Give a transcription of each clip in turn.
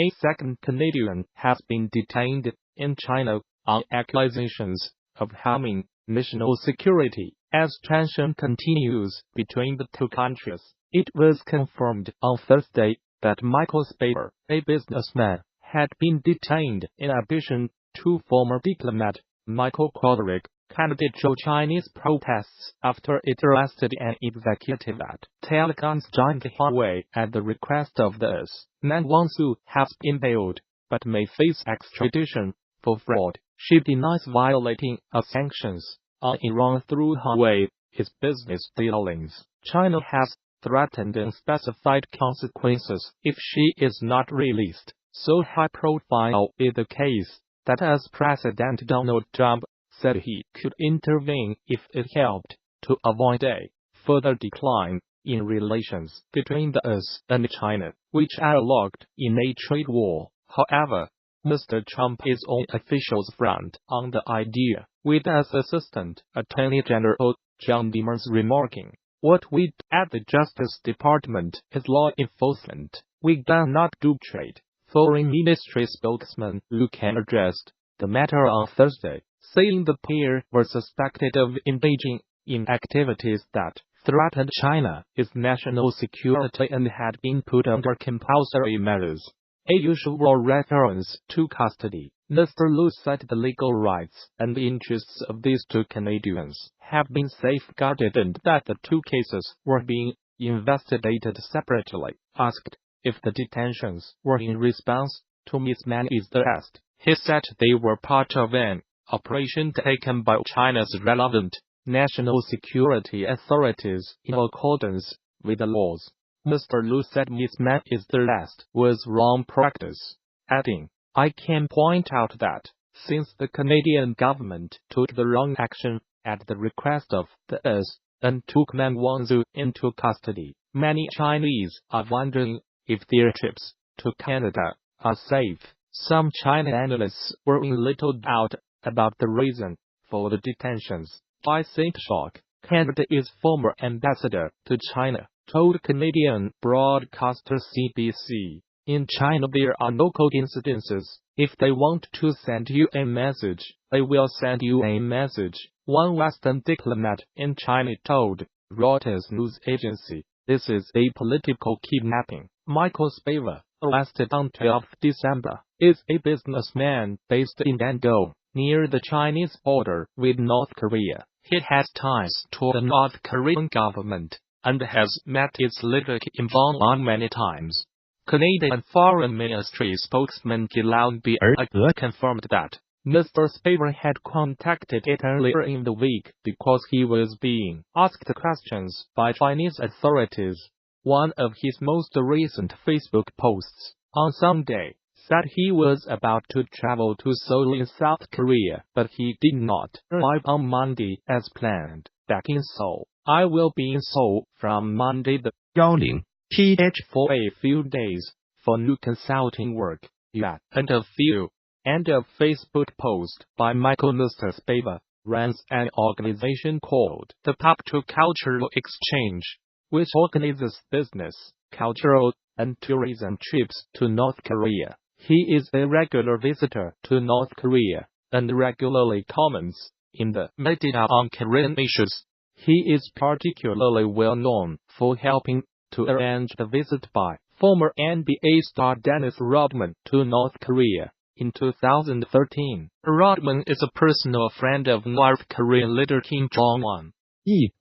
A second Canadian has been detained in China on accusations of harming national security. As tension continues between the two countries, it was confirmed on Thursday that Michael Cohen, a businessman, had been detained in addition to former diplomat Michael Cohen, candidate to Chinese protests after it arrested an executive at Telecom's giant Huawei at the request of the US. Meng Wanzhou has been bailed, but may face extradition for fraud. She denies violating sanctions on Iran through Huawei, its business dealings. China has threatened unspecified consequences if she is not released. So high-profile is the case that as President Donald Trump said he could intervene if it helped to avoid a further decline in relations between the US and China, which are locked in a trade war. However, Mr. Trump is on officials' front on the idea, with as Assistant Attorney General John Demers remarking, "What we do at the Justice Department is law enforcement. We do not do trade." Foreign Ministry spokesman Lu Kang addressed the matter on Thursday, saying the pair were suspected of engaging in activities that threatened China's national security and had been put under compulsory measures. A usual reference to custody, Mr. Lu said the legal rights and interests of these two Canadians have been safeguarded and that the two cases were being investigated separately. Asked if the detentions were in response to Ms Meng's arrest, he said they were part of an operation taken by China's relevant national security authorities in accordance with the laws. Mr. Lu said Ms Meng's arrest was wrong practice, adding, "I can point out that, since the Canadian government took the wrong action at the request of the US and took Meng Wanzhou into custody, many Chinese are wondering if their trips to Canada are safe." Some China analysts were in little doubt about the reason for the detentions. By St. Shock, Canada's former ambassador to China, told Canadian broadcaster CBC, "In China there are no coincidences. If they want to send you a message, they will send you a message," one Western diplomat in China told Reuters news agency. This is a political kidnapping. Michael Cohen, arrested on 12 December, is a businessman based in Guangdong, near the Chinese border with North Korea. He has ties to the North Korean government and has met its leader Kim Jong-un many times. Canadian Foreign Ministry spokesman Gillian Beer confirmed that Mr. Cohen had contacted it earlier in the week because he was being asked questions by Chinese authorities. One of his most recent Facebook posts, on Sunday, said he was about to travel to Seoul in South Korea, but he did not arrive on Monday as planned. Back in Seoul, "I will be in Seoul from Monday the 10th for a few days for new consulting work." Yeah, and a Facebook post by Michael Mr. Cohen runs an organization called the Pop to Cultural Exchange, which organizes business, cultural, and tourism trips to North Korea. He is a regular visitor to North Korea and regularly comments in the media on Korean issues. He is particularly well known for helping to arrange the visit by former NBA star Dennis Rodman to North Korea in 2013. Rodman is a personal friend of North Korean leader Kim Jong-un.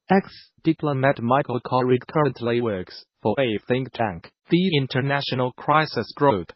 Ex-diplomat Michael Cohen currently works for a think tank, the International Crisis Group,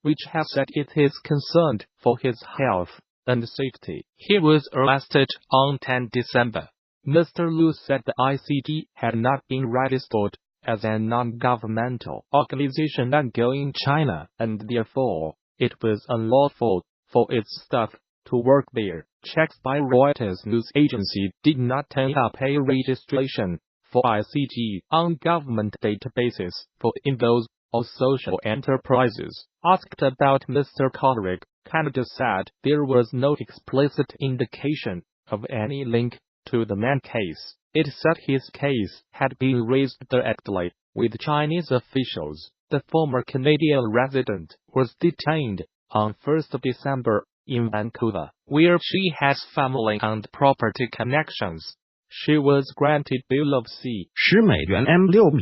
which has said it is concerned for his health and safety. He was arrested on 10 December. Mr. Lu said the ICG had not been registered as a non-governmental organization ongoing in China, and therefore, it was unlawful for its staff to work there. Checks by Reuters news agency did not turn up a registration for ICG on government databases for those or social enterprises. Asked about Mr. Cohen, Canada said there was no explicit indication of any link to the Meng case. It said his case had been raised directly with Chinese officials. the former Canadian resident, was detained on 1 December in Vancouver, where she has family and property connections. She was granted bail of $10 M6 米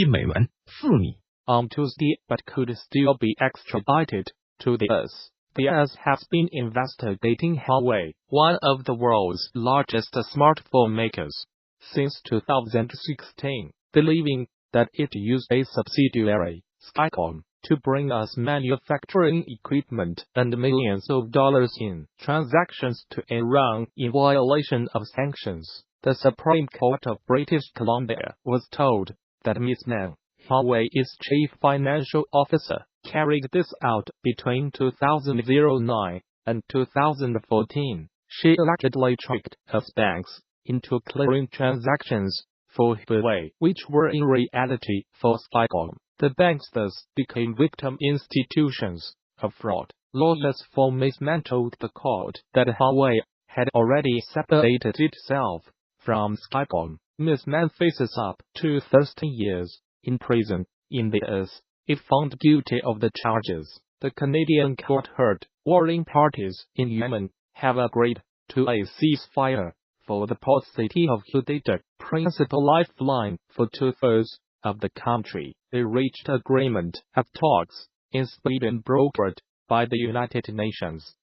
$7 4米 on Tuesday but could still be extradited to the US. The US has been investigating Huawei, one of the world's largest smartphone makers, since 2016, believing that it used a subsidiary, Skycom, to bring us manufacturing equipment and millions of dollars in transactions to Iran in violation of sanctions. The Supreme Court of British Columbia was told that Ms Meng, Huawei's chief financial officer, carried this out between 2009 and 2014. She allegedly tricked US banks into clearing transactions for Huawei, which were in reality for Skycom. The banks thus became victim institutions of fraud. Lawyers for Ms Meng told the court that Huawei had already separated itself from Skycom. Ms Meng faces up to 13 years in prison in the US if found guilty of the charges. The Canadian court heard warring parties in Yemen have agreed to a ceasefire for the port city of Hodeidah, principal lifeline for two-thirds of the country. They reached agreement at talks in Sweden brokered by the United Nations.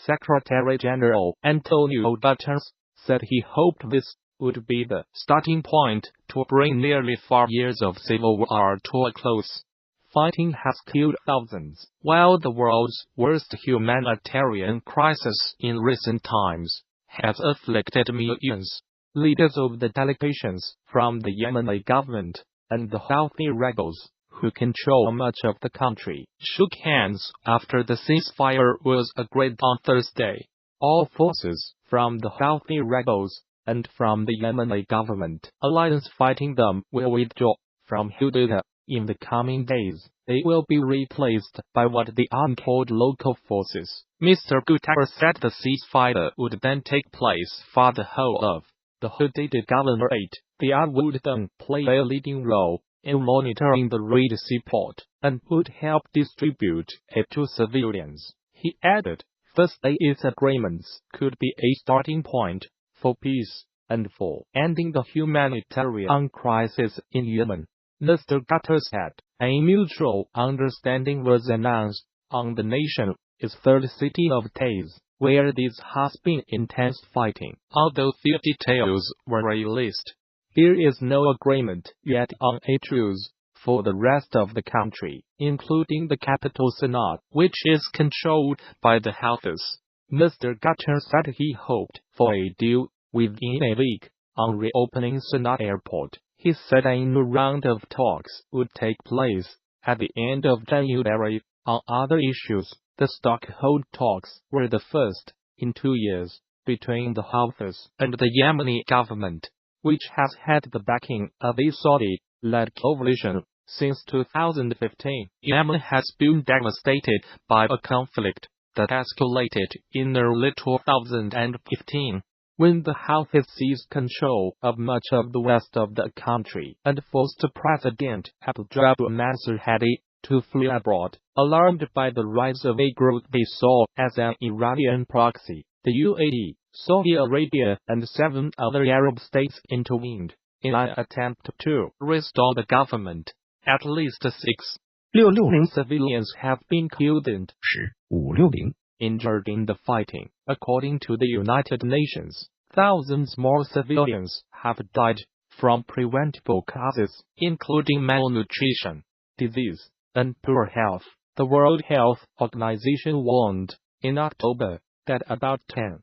Secretary-General Antonio Guterres said he hoped this would be the starting point to bring nearly 4 years of civil war to a close. Fighting has killed thousands, while the world's worst humanitarian crisis in recent times has afflicted millions. Leaders of the delegations from the Yemeni government and the Houthi rebels, who control much of the country, shook hands after the ceasefire was agreed on Thursday. All forces from the Houthi rebels and from the Yemeni government alliance fighting them will withdraw from Hodeidah in the coming days. They will be replaced by what the army called local forces. Mr Guterres said the ceasefire would then take place for the whole of the Hodeidah Governorate. The army would then play a leading role in monitoring the Red Sea port and would help distribute aid to civilians. He added, Thursday's agreements could be a starting point for peace and for ending the humanitarian crisis in Yemen. Mr Guterres said a mutual understanding was announced on the nation's third city of Taiz, where there has been intense fighting, although few details were released. There is no agreement yet on a truce for the rest of the country, including the capital Sana'a, which is controlled by the Houthis. Mr Guterres said he hoped for a deal within a week on reopening Sana'a airport. He said a new round of talks would take place at the end of January. On other issues, the Stockholm talks were the first in 2 years between the Houthis and the Yemeni government, which has had the backing of a Saudi-led coalition since 2015. Yemen has been devastated by a conflict that escalated in early 2015. When the Houthis seized control of much of the west of the country and forced President Abdel Mansur Hadi to flee abroad, alarmed by the rise of a group they saw as an Iranian proxy, the UAE, Saudi Arabia and 7 other Arab states intervened in an attempt to restore the government. At least 6 civilians have been killed and 560 injured in the fighting. According to the United Nations, thousands more civilians have died from preventable causes, including malnutrition, disease, and poor health. The World Health Organization warned in October that about 10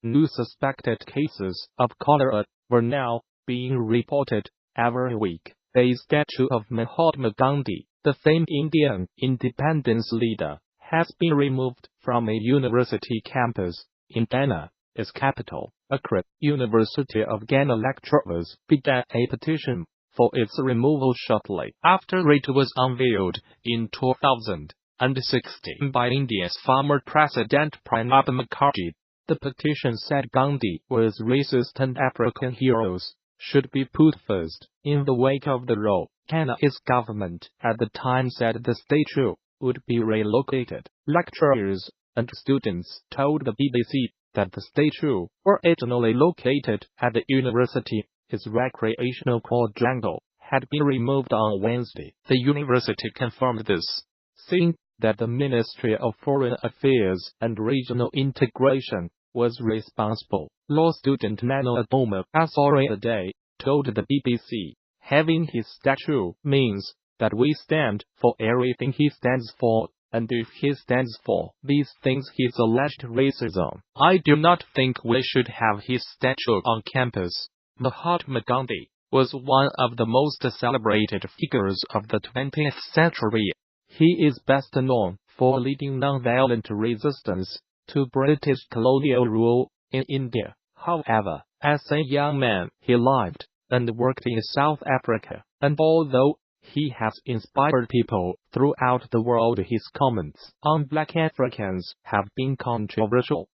new suspected cases of cholera were now being reported every week. A statue of Mahatma Gandhi, the famed Indian independence leader, has been removed from a university campus in Ghana, its capital. Accra University of Ghana lecturers began a petition for its removal shortly after it was unveiled in 2016 by India's former President Pranab Mukherjee. The petition said Gandhi was racist and African heroes should be put first. In the wake of the row, China's government at the time said the statue would be relocated. Lecturers and students told the BBC that the statue, originally located at the university's recreational quadrangle, had been removed on Wednesday. The university confirmed this, saying that the Ministry of Foreign Affairs and Regional Integration was responsible. Law student Nano Adoma Asori told the BBC, having his statue means that we stand for everything he stands for, and if he stands for these things his alleged racism, I do not think we should have his statue on campus. Mahatma Gandhi was one of the most celebrated figures of the 20th century. He is best known for leading nonviolent resistance to British colonial rule in India. However, as a young man, he lived and worked in South Africa, and although he has inspired people throughout the world, his comments on Black Africans have been controversial.